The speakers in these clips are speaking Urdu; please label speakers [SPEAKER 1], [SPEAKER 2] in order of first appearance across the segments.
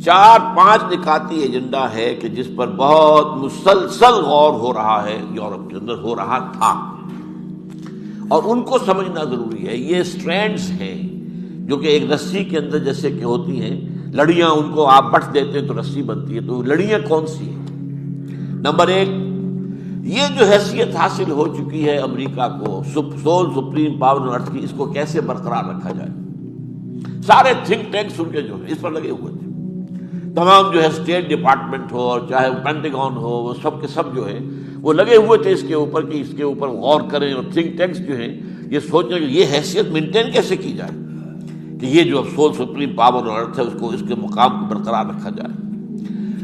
[SPEAKER 1] 4 5 نکاتی ایجنڈا ہے کہ جس پر بہت مسلسل غور ہو رہا ہے، یورپ کے اندر ہو رہا تھا، اور ان کو سمجھنا ضروری ہے۔ یہ سٹرینڈز ہیں جو کہ ایک رسی کے اندر جیسے کہ ہوتی ہیں لڑیاں، ان کو آپ بٹ دیتے ہیں تو رسی بنتی ہے۔ تو لڑیاں کون سی ہیں؟ نمبر 1، یہ جو حیثیت حاصل ہو چکی ہے امریکہ کو سول سپریم پاور آن ارتھ کی، اس کو کیسے برقرار رکھا جائے۔ سارے تھنک ٹینکس ان کے جو ہے اس پر لگے ہوئے تھے، تمام جو ہے اسٹیٹ ڈپارٹمنٹ ہو اور چاہے پینٹاگون ہو، وہ سب کے سب جو ہے وہ لگے ہوئے تھے اس کے اوپر کہ اس کے اوپر غور کریں، اور تھنک ٹینکس جو ہیں یہ سوچیں کہ یہ حیثیت مینٹین کیسے کی جائے کہ یہ جو سول سپریم پاور آن ارتھ ہے اس کے مقام کو برقرار رکھا جائے۔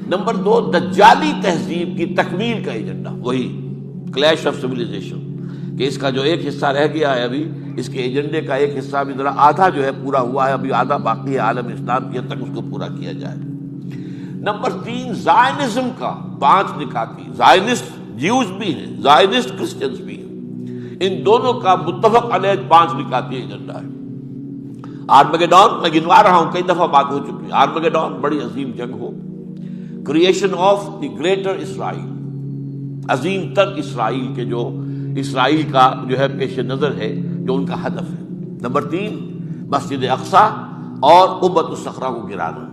[SPEAKER 1] نمبر 2، دجالی تہذیب کی تکمیل کا ایجنڈا، وہی کلیش آف سویلائزیشن، کہ اس کا جو ایک حصہ رہ گیا ہے ابھی، اس کے ایجنڈے کا ایک حصہ بھی ذرا آدھا جو ہے پورا ہوا ہے، ابھی آدھا باقی ہے، عالم اسلام کی حد تک اس کو پورا کیا جائے۔ نمبر 3، زائنزم کا 5 نکاتی، زائنسٹ جیوز بھی ہیں، زائنسٹ کرسچنز بھی ہیں، ان دونوں کا متفق علیہ 5 نکاتی ایجنڈا ہے۔ آرمگیڈون میں گنوا رہا ہوں، کئی دفعہ بات ہو چکی ہے، آرمگیڈون بڑی عظیم جنگ ہو، کریشن آف دی گریٹر اسرائیل، عظیم تر اسرائیل کے جو اسرائیل کا جو ہے پیش نظر ہے، جو ان کا ہدف ہے۔ نمبر 3، مسجد اقصی اور قبۃ الصخرہ کو گرانا۔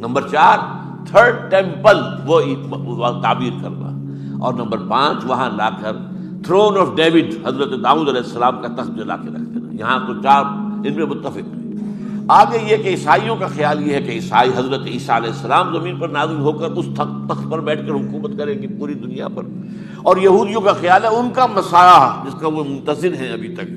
[SPEAKER 1] نمبر 4، تھرڈ ٹیمپل وہ تعبیر کرنا، اور نمبر 5، وہاں لا کر تھرون آف ڈیوڈ، حضرت داؤد علیہ السلام کا تخت لا کے رکھ دینا۔ یہاں تو 4 ان میں متفق ہیں۔ آگے یہ کہ عیسائیوں کا خیال یہ ہے کہ عیسائی حضرت عیسیٰ علیہ السلام زمین پر نازل ہو کر اس تخت پر بیٹھ کر حکومت کریں گی پوری دنیا پر، اور یہودیوں کا خیال ہے ان کا مسیح جس کا وہ منتظر ہیں ابھی تک،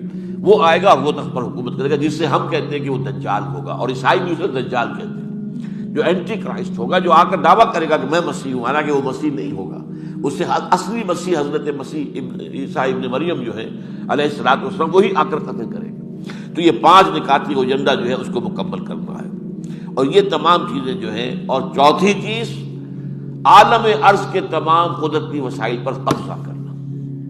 [SPEAKER 1] وہ آئے گا اور وہ تخت پر حکومت کرے گا، جس سے ہم کہتے ہیں کہ وہ دجال ہوگا، اور عیسائی بھی اسے دجال کہتے ہیں، جو اینٹی کرائسٹ ہوگا، جو آ کر دعویٰ کرے گا کہ میں مسیح ہوں، حالانکہ وہ مسیح نہیں ہوگا۔ اس سے اصلی مسیح حضرت مسیح عیسیٰ ابن مریم جو ہے علیہ الصلوۃ والسلام، وہی آ کر قتل کرے گا۔ تو یہ 5 نکاتی ایجنڈا جو ہے اس کو مکمل کرنا ہے، اور یہ تمام چیزیں جو ہیں، اور چوتھی چیز عالم ارض کے تمام قدرتی وسائل پر قبضہ کرنا،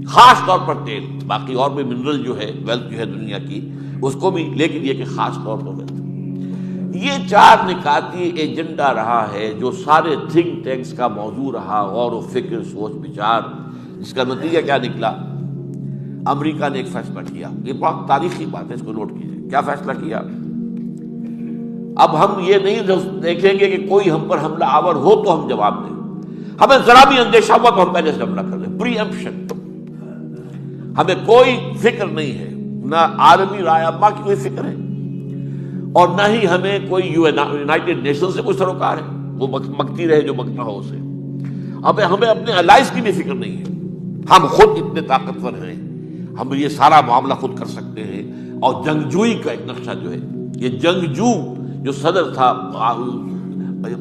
[SPEAKER 1] خاص طور پر تیل، باقی اور بھی منرل جو ہے، ویلتھ جو ہے دنیا کی اس کو بھی، لیکن یہ کہ خاص طور پر ویلتھ۔ یہ 4 نکاتی ایجنڈا رہا ہے جو سارے تھنک ٹینکس کا موضوع رہا، غور و فکر، سوچ بچار، جس کا نتیجہ کیا نکلا؟ امریکہ نے ایک فیصلہ کیا، یہ بہت تاریخی بات ہے، اس کو نوٹ کیجیے۔ کیا فیصلہ کیا؟ اب ہم یہ نہیں دیکھیں گے کہ کوئی ہم پر حملہ آور ہو تو ہم جواب دیں، ہمیں ذرا بھی اندیشہ ہوا تو ہم پہلے سے حملہ کر دیں، پری ایمپشن۔ ہمیں کوئی فکر نہیں ہے، نہ عالمی رائے عامہ کی کوئی فکر ہے، اور نہ ہی ہمیں کوئی یونائٹڈ نیشن سے کوئی سروکار ہے، وہ مکتی رہے جو مکنا ہو اسے۔ اب ہمیں اپنے الائز کی بھی فکر نہیں ہے، ہم خود اتنے طاقتور ہیں، ہم یہ سارا معاملہ خود کر سکتے ہیں۔ اور جنگجوئی کا ایک نقشہ جو ہے، یہ جنگجو جو صدر تھا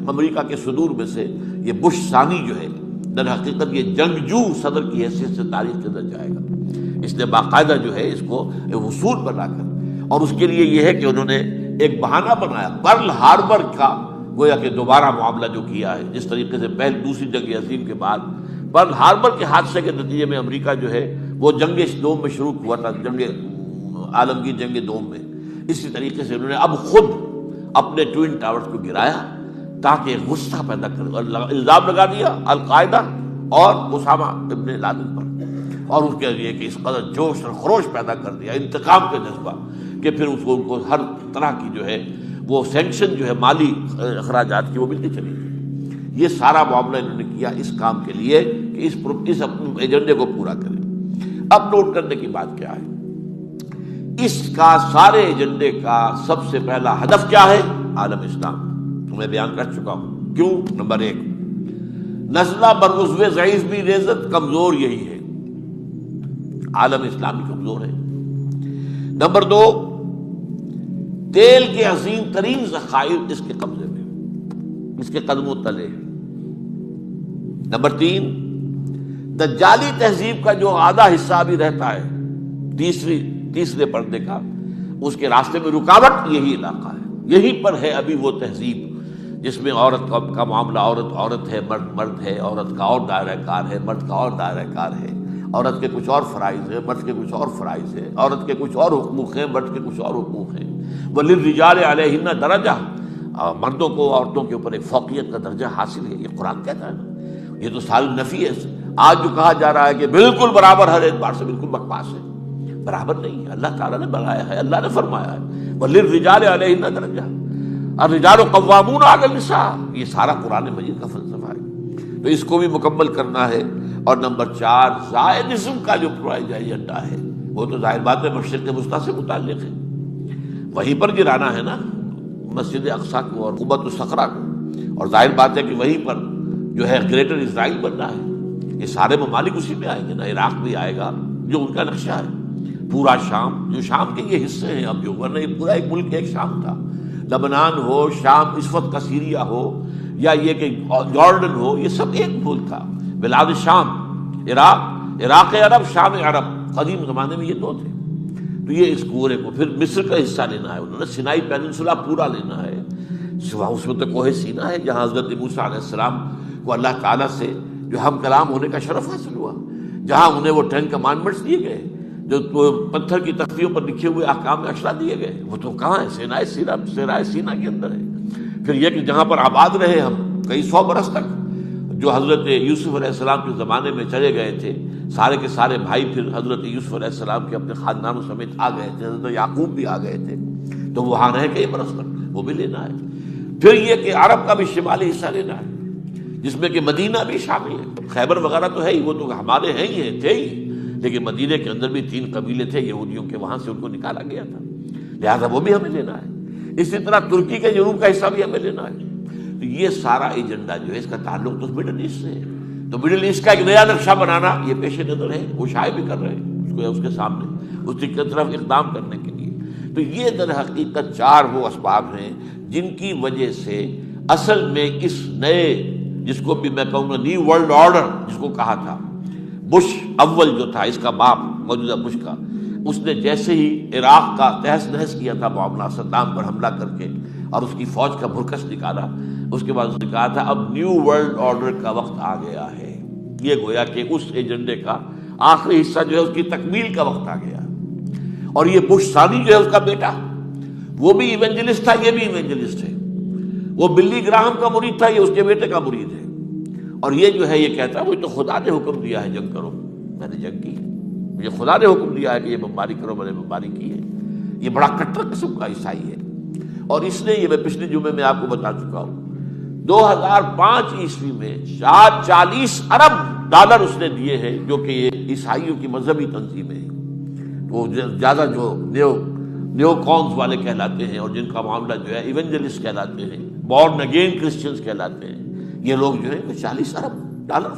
[SPEAKER 1] امریکہ کے صدور میں سے، یہ بش ثانی جو ہے، در حقیقت یہ جنگجو صدر کی حیثیت سے تاریخ کے اندر جائے گا۔ اس نے باقاعدہ جو ہے اس کو اصول بنا کر، اور اس کے لیے یہ ہے کہ انہوں نے ایک بہانہ بنایا پرل ہاربر کا، گویا کہ دوبارہ معاملہ جو کیا ہے، جس طریقے سے پہلی دوسری جنگ عظیم کے بعد پرل ہاربر کے حادثے کے نتیجے میں امریکہ جو ہے وہ جنگ دوم میں شروع ہوا تھا، جنگ عالمگیر جنگ دوم میں، اسی طریقے سے انہوں نے اب خود اپنے ٹوئن ٹاورز کو گرایا تاکہ غصہ پیدا کر، الزام لگا دیا القاعدہ اور اسامہ ابن لادن پر، اور اس کے لیے کہ اس قدر جوش اور خروش پیدا کر دیا، انتقام کا جذبہ، کہ پھر اس کو ہر طرح کی جو ہے وہ سینکشن جو ہے مالی اخراجات کی وہ ملتی چلی گئی۔ یہ سارا معاملہ انہوں نے کیا اس کام کے لیے کہ اس اپنے ایجنڈے کو پورا کریں۔ اب نوٹ کرنے کی بات کیا ہے، اس کا سارے ایجنڈے کا سب سے پہلا ہدف کیا ہے؟ عالم اسلام، تو میں بیان کر چکا ہوں کیوں۔ نمبر 1، نزلہ برعضو ضعیف بھی ریزت، کمزور یہی ہے، عالم اسلامی کمزور ہے۔ نمبر 2، تیل کے عظیم ترین ذخائر اس کے قبضے میں، اس کے قدموں تلے۔ نمبر 3، دجالی تہذیب کا جو آدھا حصہ بھی رہتا ہے تیسرے پردے کا، اس کے راستے میں رکاوٹ یہی علاقہ ہے، یہی پر ہے ابھی وہ تہذیب جس میں عورت کا معاملہ عورت ہے، مرد ہے، عورت کا اور دائرہ کار ہے، مرد کا اور دائرہ کار ہے، عورت کے کچھ اور فرائض ہیں، مرد کے کچھ اور فرائض ہیں، عورت کے کچھ اور حقوق ہیں، مرد کے کچھ اور حقوق ہیں۔ وَلِلرِّجَالِ عَلَيْهِنَّ دَرَجَةٌ، مردوں کو عورتوں کے اوپر ایک فوقیت کا درجہ حاصل ہے، یہ قرآن کہتا ہے نا۔ یہ تو ساری نفی ہے۔ آج جو کہا جا رہا ہے کہ بالکل برابر ہر اعتبار سے، بالکل بکواس ہے، برابر نہیں ہے۔ اللہ تعالیٰ نے بنایا ہے، اللہ نے فرمایا ہے وَلِلرِّجَالِ عَلَيْهِنَّ دَرَجَةٌ الرِّجَالُ قَوَّامُونَ عَلَى النِّسَاءِ، یہ سارا قرآن مجید کا فلسفہ ہے، تو اس کو بھی مکمل کرنا ہے۔ اور نمبر 4 زائنزم کا جو پروجیکٹ ایجنڈا ہے، وہ تو ظاہر بات ہے مشرق وسطیٰ سے متعلق ہے، وہیں پر گرانا ہے نا مسجد اقصیٰ کو اور قبۃ الصخرہ کو، اور ظاہر بات ہے کہ وہیں پر جو ہے گریٹر اسرائیل بننا ہے۔ یہ سارے ممالک اسی میں آئیں گے نا، عراق بھی آئے گا جو ان کا نقشہ ہے، پورا شام، جو شام کے یہ حصے ہیں اب جو، ورنہ یہ پورا ایک ملک ایک شام تھا، لبنان ہو، شام اس وقت کا سیریا ہو، یا یہ کہ جارڈن ہو، یہ سب ایک ملک تھا۔ بلاد شام، عراق عرب، شام عرب، قدیم زمانے میں یہ دو تھے۔ تو یہ اس پورے کو پھر مصر کا حصہ لینا ہے، انہوں نے سینائی پیننسولا پورا لینا ہے، سوا اس میں تو کوہ سینا ہے جہاں حضرت موسیٰ علیہ السلام کو اللہ تعالیٰ سے جو ہم کلام ہونے کا شرف حاصل ہوا، جہاں انہیں وہ 10 کمانڈمنٹس دیے گئے، جو پتھر کی تختیوں پر لکھے ہوئے احکام عشرہ دیے گئے، وہ تو کہاں ہے؟ سینائی سینا کے اندر ہے۔ پھر یہ کہ جہاں پر آباد رہے ہم کئی 100 برس تک، جو حضرت یوسف علیہ السلام کے زمانے میں چلے گئے تھے، سارے کے سارے بھائی پھر حضرت یوسف علیہ السلام کے اپنے خاندانوں سمیت آ گئے تھے، حضرت یعقوب بھی آ گئے تھے، تو وہاں رہے کئی برس تک، وہ بھی لینا ہے۔ پھر یہ کہ عرب کا بھی شمالی حصہ لینا ہے، جس میں کہ مدینہ بھی شامل ہے۔ خیبر وغیرہ تو ہے ہی، وہ تو ہمارے ہیں ہی ہیں، تھے ہی، لیکن مدینہ کے اندر بھی 3 قبیلے تھے یہودیوں کے، وہاں سے ان کو نکالا گیا تھا، لہذا وہ بھی ہمیں لینا ہے۔ اسی طرح ترکی کے جنوب کا حصہ بھی ہمیں لینا ہے۔ تو یہ سارا ایجنڈا جو ہے اس کا تعلق تو مڈل ایسٹ سے ہے، تو مڈل ایسٹ کا ایک نیا نقشہ بنانا یہ پیش نظر ہے، وہ شائع بھی کر رہے ہیں اس کے سامنے، اس کی طرف اقدام کرنے کے لیے۔ تو یہ در حقیقت 4 وہ اسباب ہیں جن کی وجہ سے اصل میں اس نئے، جس کو بھی میں کہوں گا نیو ورلڈ آرڈر جس کو کہا تھا، بش اول جو تھا اس کا باپ موجودہ بش کا، اس نے جیسے ہی عراق کا تہس نہس کیا تھا معاملہ، صدام پر حملہ کر کے اور اس کی فوج کا بھرکس نکالا، اس کے بعد اس نے کہا تھا اب نیو ورلڈ آرڈر کا وقت آ گیا ہے۔ یہ گویا کہ اس ایجنڈے کا آخری حصہ جو ہے اس کی تکمیل کا وقت آ گیا۔ اور یہ بش ثانی جو ہے اس کا بیٹا، وہ بھی ایونجلسٹ تھا، یہ بھی ایونجلسٹ ہے، وہ بلی گراہم کا مرید تھا، یہ اس کے بیٹے کا مرید ہے، اور یہ جو ہے یہ کہتا ہے وہ تو خدا نے حکم دیا ہے جنگ کرو، میں نے جنگ کی، مجھے خدا نے حکم دیا ہے کہ یہ بمباری کرو، میں نے بمباری کی ہے۔ یہ بڑا کٹر قسم کا عیسائی ہے، اور اس نے، یہ میں پچھلے جمعے میں آپ کو بتا چکا ہوں، 2005 عیسوی میں 40 ارب ڈالر اس نے دیے ہیں، جو کہ یہ عیسائیوں کی مذہبی تنظیمیں ہیں، وہ زیادہ جو نیو کونز والے کہلاتے ہیں، اور جن کا معاملہ جو ہے ایونجلسٹ کہلاتے ہیں، بورن اگین کرسچنز کہلاتے ہیں، یہ لوگ جو ہے 40 ارب ڈالر